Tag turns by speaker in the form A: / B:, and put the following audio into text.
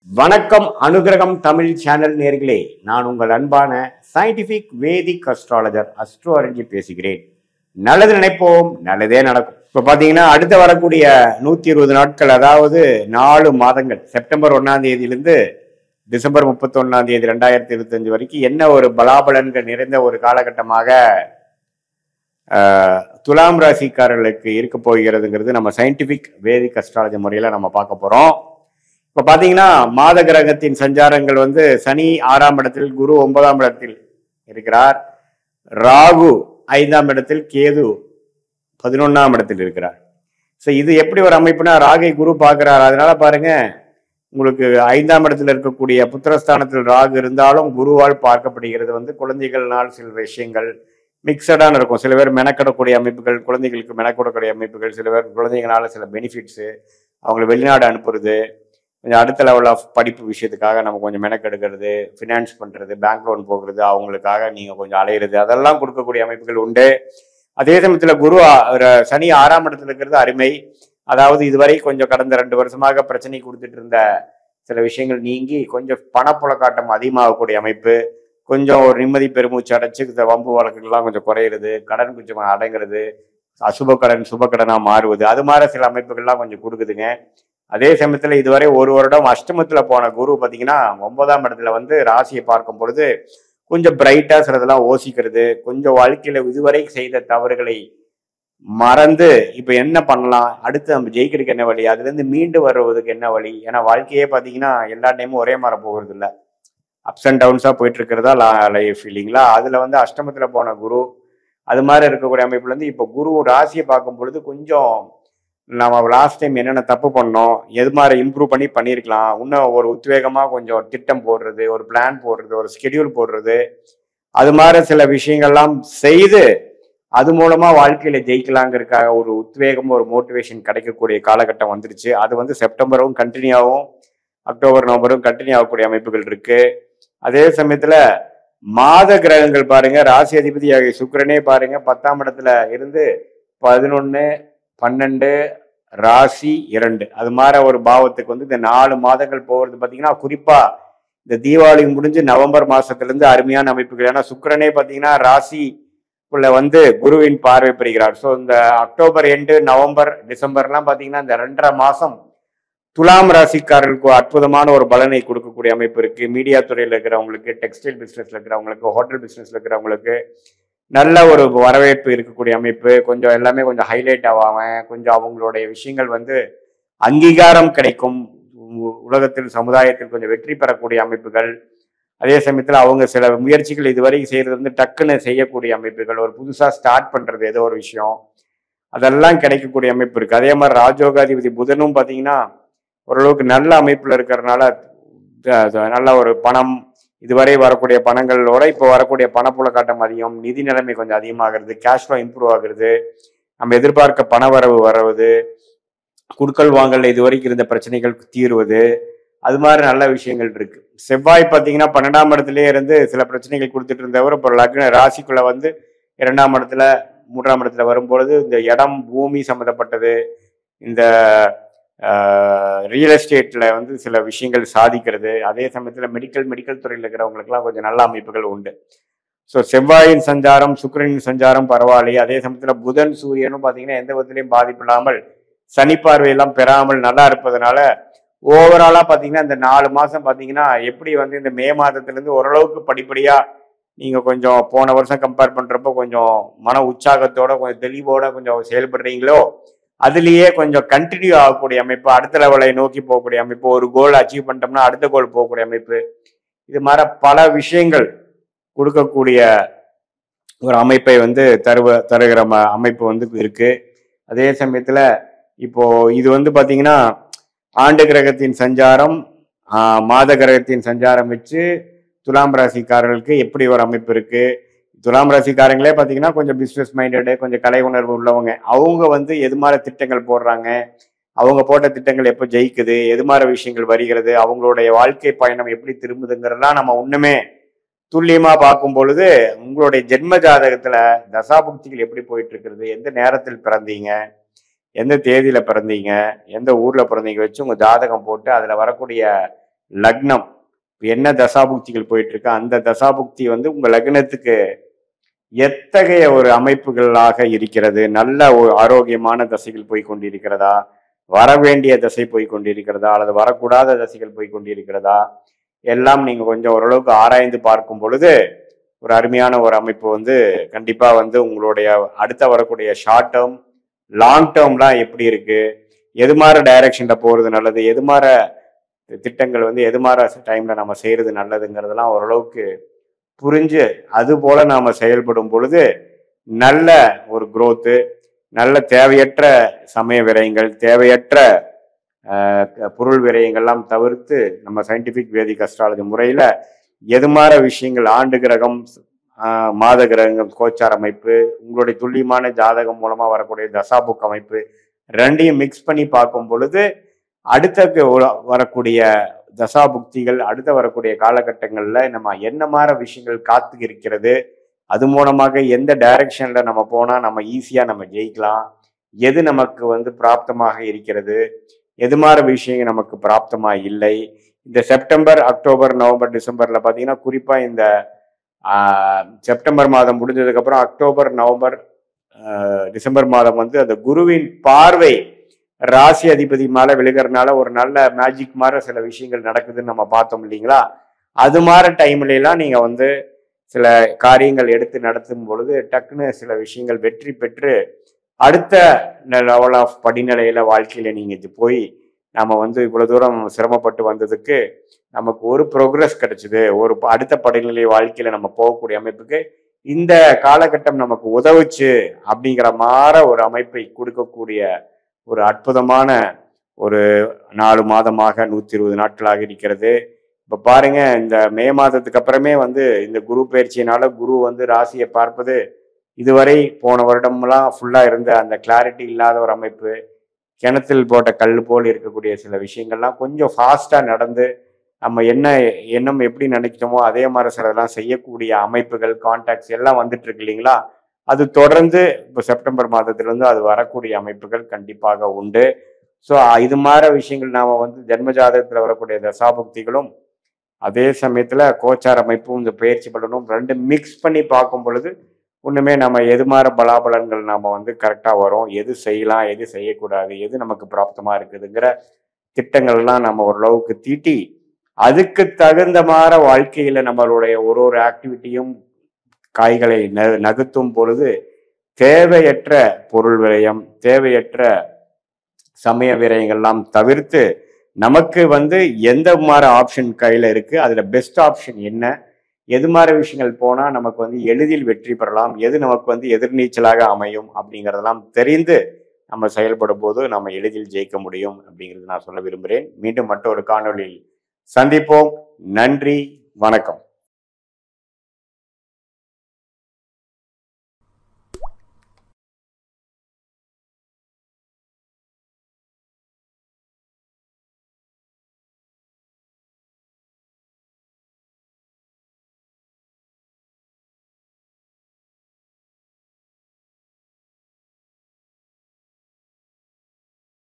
A: வணக்கம் அனுகிரகம் தமிழ் சேனல் நேர்களே, நான் உங்கள் அன்பான சயின்டிபிக் வேதிக் அஸ்ட்ராலஜர் அஸ்ட்ரோ அரஞ்சி பேசுகிறேன். நல்லது நினைப்போம், நல்லதே நடக்கும். இப்ப பாத்தீங்கன்னா அடுத்த வரக்கூடிய 120 நாட்கள், அதாவது 4 மாதங்கள், செப்டம்பர் 1ஆம் தேதியிலிருந்து டிசம்பர் 31ஆம் தேதி 2025 வரைக்கும் என்ன ஒரு பலாபலன்கள் நிறைந்த ஒரு காலகட்டமாக துலாம் ராசிக்காரர்களுக்கு இருக்க போகிறதுங்கிறது நம்ம சயின்டிபிக் வேதிக் அஸ்ட்ராலஜி முறையில நம்ம பார்க்க போறோம். இப்ப பாத்தீங்கன்னா மாத கிரகத்தின் சஞ்சாரங்கள் சனி 6ஆம் இடத்தில், குரு 9ஆம் இடத்தில் இருக்கிறார், ராகு 5ஆம் இடத்தில், கேது 11ஆம் இடத்தில் இருக்கிறார். இது எப்படி ஒரு அமைப்புனா, ராகை குரு பார்க்கிறார். அதனால பாருங்க, உங்களுக்கு 5ஆம் இடத்துல இருக்கக்கூடிய புத்திரஸ்தானத்தில் ராகு இருந்தாலும் குருவால் பார்க்கப்படுகிறது. குழந்தைகள்னால் சில விஷயங்கள் மிக்சடான இருக்கும். சில பேர் மெனக்கிடக்கூடிய அமைப்புகள், குழந்தைகளுக்கு மெனக்கிடக்கூடிய அமைப்புகள், சில பேர் குழந்தைங்களால சில பெனிஃபிட்ஸு, அவங்களை வெளிநாடு அனுப்புறது, கொஞ்சம் அடுத்த லெவல் ஆஃப் படிப்பு விஷயத்துக்காக நம்ம கொஞ்சம் மெனக்கெடுக்கிறது, ஃபினான்ஸ் பண்ணுறது, பேங்க் லோன் போகிறது, அவங்களுக்காக நீங்கள் கொஞ்சம் அலையிறது, அதெல்லாம் கொடுக்கக்கூடிய அமைப்புகள் உண்டு. அதே சமயத்தில் குரு சனி 6ஆம் இடத்துல இருக்கிறது அருமை. அதாவது இதுவரை கொஞ்சம் கடந்த 2 வருஷமாக பிரச்சனை கொடுத்துட்டு இருந்த சில விஷயங்கள் நீங்கி கொஞ்சம் பணப்புழக்காட்டம் அதிகமாகக்கூடிய அமைப்பு, கொஞ்சம் ஒரு நிம்மதி பெருமூச்சு அடைச்சு இந்த வம்பு வழக்குகள்லாம் கொஞ்சம் குறையிறது, கடன் கொஞ்சம் அடங்குறது, அசுப கடன் சுப கடனாக மாறுவது, அது மாதிரி சில அமைப்புகள்லாம் கொஞ்சம் கொடுக்குதுங்க. அதே சமயத்துல இதுவரை 1 வருடம் அஷ்டமத்துல போன குரு பாத்தீங்கன்னா 9ஆம் இடத்துல ராசியை பார்க்கும் பொழுது கொஞ்சம் பிரைட்டா சிலதெல்லாம் யோசிக்கிறது, கொஞ்சம் வாழ்க்கையில இதுவரை செய்த தவறுகளை மறந்து இப்ப என்ன பண்ணலாம், அடுத்து நம்ம ஜெயிக்கிறதுக்கு என்ன வழி, அதுல இருந்து மீண்டு வருவதுக்கு என்ன வழி. ஏன்னா வாழ்க்கையே பாத்தீங்கன்னா எல்லா டைமும் ஒரே மாதிரி போகிறது இல்லை, அப்ஸ் அண்ட் டவுன்ஸா போயிட்டு இருக்கிறதா லைஃப் இல்லைங்களா. அதுல அஷ்டமத்துல போன குரு அது மாதிரி இருக்கக்கூடிய அமைப்புல இப்ப குரு ராசியை பார்க்கும் பொழுது கொஞ்சம் நம்ம லாஸ்ட் டைம் என்னென்ன தப்பு பண்ணோம், எது மாதிரி இம்ப்ரூவ் பண்ணியிருக்கலாம், இன்னும் ஒரு உத்வேகமாக கொஞ்சம் திட்டம் போடுறது, ஒரு பிளான் போடுறது, ஒரு ஸ்கெடியூல் போடுறது, அது மாதிரி சில விஷயங்கள்லாம் செய்து அது மூலமா வாழ்க்கையில ஜெயிக்கலாங்கிறதுக்காக ஒரு உத்வேகம், ஒரு மோட்டிவேஷன் கிடைக்கக்கூடிய காலகட்டம் வந்துருச்சு. அது செப்டம்பரும் கண்டினியூ ஆகும், அக்டோபர் நவம்பரும் கண்டினியூ ஆகக்கூடிய அமைப்புகள் இருக்கு. அதே சமயத்துல மாத கிரகங்கள் பாருங்க, ராசி அதிபதி சுக்கிரனே பாருங்க 10ஆம் இடத்துல இருந்து 11, 12, ராசி 2 அது மாதிரி ஒரு பாவத்துக்கு இந்த 4 மாதங்கள் போகிறது பார்த்தீங்கன்னா, குறிப்பா இந்த தீபாவளி முடிஞ்சு நவம்பர் மாசத்துல இருந்து அருமையான அமைப்புகள். ஏன்னா சுக்கிரனே பார்த்தீங்கன்னா ராசிக்குள்ள குருவின் பார்வை பெறுகிறார். ஸோ இந்த அக்டோபர் எண்டு, நவம்பர், டிசம்பர்லாம் பார்த்தீங்கன்னா இந்த 2.5 மாசம் துலாம் ராசிக்காரர்களுக்கு அற்புதமான ஒரு பலனை கொடுக்கக்கூடிய அமைப்பு இருக்கு. மீடியா துறையில் இருக்கிறவங்களுக்கு, டெக்ஸ்டைல் பிசினஸ்ல இருக்கிறவங்களுக்கு, ஹோட்டல் பிசினஸ்ல இருக்கிறவங்களுக்கு நல்ல ஒரு வரவேற்பு இருக்கக்கூடிய அமைப்பு. கொஞ்சம் எல்லாமே கொஞ்சம் ஹைலைட் ஆவாங்க, கொஞ்சம் அவங்களுடைய விஷயங்கள் அங்கீகாரம் கிடைக்கும், உலகத்தில் சமுதாயத்தில் கொஞ்சம் வெற்றி பெறக்கூடிய அமைப்புகள். அதே சமயத்தில் அவங்க சில முயற்சிகள் இதுவரை செய்யறது டக்குன்னு செய்யக்கூடிய அமைப்புகள், ஒரு புதுசா ஸ்டார்ட் பண்றது ஏதோ ஒரு விஷயம், அதெல்லாம் கிடைக்கக்கூடிய அமைப்பு இருக்கு. அதே மாதிரி ராஜோகாதிபதி புதனும் பார்த்தீங்கன்னா ஓரளவுக்கு நல்ல அமைப்புல இருக்கிறதுனால நல்ல ஒரு பணம், இதுவரை வரக்கூடிய பணங்களோட இப்போ வரக்கூடிய பணப்புழக்காட்டம் அதிகம், நிதி நிலைமை கொஞ்சம் அதிகமாகிறது, கேஷ் ஃப்ளோ இம்ப்ரூவ் ஆகுறது, நம்ம எதிர்பார்க்க பண வரவு வருவது, குடுக்கல் வாங்கல இதுவரைக்கும் இருந்த பிரச்சனைகள் தீர்வது, அது மாதிரி நல்ல விஷயங்கள் இருக்கு. செவ்வாய் பார்த்தீங்கன்னா 12ஆம் இடத்துலயே இருந்து சில பிரச்சனைகள் கொடுத்துட்டு இருந்தவர் இப்போ லக்ன ராசிக்குள்ள 2ஆம் இடத்துல 3ஆம் இடத்துல வரும்பொழுது இந்த இடம் பூமி சம்மந்தப்பட்டது, இந்த ரியல் எஸ்டேட்ல சில விஷயங்கள் சாதிக்கிறது. அதே சமயத்துல மெடிக்கல் துறையில் இருக்கிறவங்களுக்குலாம் கொஞ்சம் நல்ல அமைப்புகள் உண்டு. ஸோ செவ்வாயின் சஞ்சாரம், சுக்கிரனின் சஞ்சாரம் பரவாயில்லை. அதே சமயத்துல புதன் சூரியனும் பார்த்தீங்கன்னா எந்த விதத்திலையும் பாதிப்பு இல்லாமல், சனி பார்வையெல்லாம் பெறாமல் நல்லா இருப்பதனால ஓவராலா பார்த்தீங்கன்னா இந்த 4 மாசம் பார்த்தீங்கன்னா எப்படி இந்த மே மாதத்திலிருந்து ஓரளவுக்கு படிப்படியா நீங்க கொஞ்சம் போன வருஷம் கம்பேர் பண்றப்போ கொஞ்சம் மன உற்சாகத்தோட கொஞ்சம் தெளிவோட கொஞ்சம் செயல்படுறீங்களோ, அதுலேயே கொஞ்சம் கண்டினியூ ஆகக்கூடிய அமைப்பு, அடுத்த லெவலை நோக்கி போகக்கூடிய அமைப்பு, ஒரு கோல் அச்சீவ் பண்ணிட்டோம்னா அடுத்த கோல் போகக்கூடிய அமைப்பு, இது மாதிரி பல விஷயங்கள் கொடுக்கக்கூடிய ஒரு அமைப்பை தருகிற அமைப்பு இருக்கு. அதே சமயத்துல இப்போ இது பாத்தீங்கன்னா ஆண்டு கிரகத்தின் சஞ்சாரம், மாத கிரகத்தின் சஞ்சாரம் வச்சு துலாம் ராசிக்காரர்களுக்கு எப்படி ஒரு அமைப்பு இருக்கு. துலாம் ராசிக்காரங்களே பார்த்தீங்கன்னா கொஞ்சம் பிஸ்னஸ் மைண்டடு, கொஞ்சம் கலை உணர்வு உள்ளவங்க. அவங்க எது மாதிரி திட்டங்கள் போடுறாங்க, அவங்க போட்ட திட்டங்கள் எப்போ ஜெயிக்குது, எது மாதிரி விஷயங்கள் வருகிறது, அவங்களுடைய வாழ்க்கை பயணம் எப்படி திரும்புதுங்கிறதெல்லாம் நம்ம ஒண்ணுமே துல்லியமா பார்க்கும் பொழுது உங்களுடைய ஜென்ம ஜாதகத்துல தசாபுக்திகள் எப்படி போயிட்டு இருக்கிறது, எந்த நேரத்தில் பிறந்தீங்க, எந்த தேதியில பிறந்தீங்க, எந்த ஊர்ல பிறந்தீங்க வச்சு உங்க ஜாதகம் போட்டு அதுல வரக்கூடிய லக்னம் என்ன தசாபுக்திகள் போயிட்டு இருக்கு, அந்த தசாபுக்தி வந்து உங்க லக்னத்துக்கு எத்தகைய ஒரு அமைப்புகளாக இருக்கிறது, நல்ல ஒரு ஆரோக்கியமான தசைகள் போய் கொண்டிருக்கிறதா, வர வேண்டிய தசை போய் கொண்டிருக்கிறதா, அல்லது வரக்கூடாத தசைகள் போய் கொண்டிருக்கிறதா, எல்லாம் நீங்க கொஞ்சம் ஓரளவுக்கு ஆராய்ந்து பார்க்கும் பொழுது ஒரு அருமையான ஒரு அமைப்பு வந்து கண்டிப்பா வந்து உங்களுடைய அடுத்த வரக்கூடிய ஷார்ட் டேர்ம் லாங் டேர்ம்லாம் எப்படி இருக்கு, எது மாதிரி டைரக்ஷன்ல போறது நல்லது, எது மாதிரி திட்டங்கள் வந்து எது மாதிரி டைம்ல நம்ம செய்யறது நல்லதுங்கிறதெல்லாம் ஓரளவுக்கு புரிஞ்சு அது போல நாம செயல்படும் பொழுது நல்ல ஒரு growth, நல்ல தேவையற்ற சமய விரயங்கள், தேவையற்ற பொருள் விரயங்கள்லாம் தவிர்த்து நம்ம சயின்டிபிக் வேதிக் அஸ்ட்ராலஜி முறையில எது மாதிரி விஷயங்கள் ஆண்டு கிரகம், மாத கிரகங்கள், கோச்சார் அமைப்பு, உங்களுடைய துல்லியமான ஜாதகம் மூலமா வரக்கூடிய தசாபுக் அமைப்பு ரெண்டையும் மிக்ஸ் பண்ணி பார்க்கும் பொழுது அடுத்த வரக்கூடிய தசாபுக்திகள், அடுத்த வரக்கூடிய காலகட்டங்கள்ல நம்ம என்ன மாதிரி விஷயங்கள் காத்து இருக்கிறது, அது மூலமாக எந்த டைரக்ஷன்ல நம்ம போனா நம்ம ஈஸியா நம்ம ஜெயிக்கலாம், எது நமக்கு வந்து பிராப்தமாக இருக்கிறது, எது மாதிரி விஷயங்கள் நமக்கு பிராப்தமா இல்லை. இந்த செப்டம்பர், அக்டோபர், நவம்பர், டிசம்பர்ல பாத்தீங்கன்னா குறிப்பா இந்த செப்டம்பர் மாதம் முடிஞ்சதுக்கு அப்புறம் அக்டோபர், நவம்பர், டிசம்பர் மாதம் வந்து அந்த குருவின் பார்வை ராசி அதிபதி மேல விழுகிறதுனால ஒரு நல்ல மேஜிக் மாதிரி சில விஷயங்கள் நடக்குதுன்னு நம்ம பார்த்தோம் இல்லைங்களா. அது மாதிரி டைம்ல எல்லாம் நீங்க வந்து சில காரியங்கள் எடுத்து நடத்தும் பொழுது டக்குன்னு சில விஷயங்கள் வெற்றி பெற்று அடுத்த லெவல் ஆஃப் படிநிலையில வாழ்க்கையில நீங்க போய் நம்ம வந்து இவ்வளவு தூரம் சிரமப்பட்டு வந்ததுக்கு நமக்கு ஒரு ப்ரோக்ரஸ் கிடைச்சது, ஒரு அடுத்த படிநிலை வாழ்க்கையில நம்ம போகக்கூடிய அமைப்புக்கு இந்த காலகட்டம் நமக்கு உதவுச்சு அப்படிங்கிற மாதிரி ஒரு அமைப்பை கொடுக்கக்கூடிய ஒரு அற்புதமான ஒரு 4 மாதமாக 120 நாட்களாக இருக்கிறது. இப்ப பாருங்க, இந்த மே மாதத்துக்கு அப்புறமே வந்து இந்த குரு பயிற்சியினால குரு வந்து ராசியை பார்ப்பது இதுவரை போன வருடம்லாம் ஃபுல்லா இருந்த அந்த கிளாரிட்டி இல்லாத ஒரு அமைப்பு, கிணத்தில் போட்ட கல் போல் இருக்கக்கூடிய சில விஷயங்கள்லாம் கொஞ்சம் ஃபாஸ்டா நடந்து நம்ம எண்ணம் எப்படி நினைக்கிறோமோ அதே மாதிரி சிலதெல்லாம் செய்யக்கூடிய அமைப்புகள், கான்டாக்ட்ஸ் எல்லாம் வந்துட்டு இருக்கு இல்லைங்களா. அது தொடர்ந்து இப்போ செப்டம்பர் மாதத்திலிருந்து அது வரக்கூடிய அமைப்புகள் கண்டிப்பாக உண்டு. ஸோ இது மாதிரி விஷயங்கள் நாம வந்து ஜென்ம ஜாதகத்தில் வரக்கூடிய தசாபுக்திகளும் அதே சமயத்துல கோச்சார் அமைப்பும் இந்த பயிற்சி பலனும் ரெண்டு மிக்ஸ் பண்ணி பார்க்கும் பொழுது ஒண்ணுமே நம்ம எது மாதிரி பலாபலன்கள் நாம வந்து கரெக்டா வரும், எது செய்யலாம், எது செய்யக்கூடாது, எது நமக்கு பிராப்தமா இருக்குதுங்கிற திட்டங்கள்லாம் நம்ம ஓரளவுக்கு தீட்டி அதுக்கு தகுந்த மாதிரி வாழ்க்கையில நம்மளுடைய ஒரு ஆக்டிவிட்டியும் காய்களை நகர்த்தும் பொழுது தேவையற்ற பொருள் விரயம், தேவையற்ற சமய விரயங்கள்லாம் தவிர்த்து நமக்கு வந்து எந்த மாதிரி ஆப்ஷன் கையில இருக்கு, அதுல பெஸ்ட் ஆப்ஷன் என்ன, எது மாதிரி விஷயங்கள் போனா நமக்கு வந்து எளிதில் வெற்றி பெறலாம், எது நமக்கு வந்து எதிர்நீச்சலாக அமையும் அப்படிங்கிறதெல்லாம் தெரிந்து நம்ம செயல்படும் போது நம்ம எளிதில் ஜெயிக்க முடியும் அப்படிங்கிறது நான் சொல்ல விரும்புகிறேன். மீண்டும் மற்றொரு காணொளியில் சந்திப்போம். நன்றி, வணக்கம்.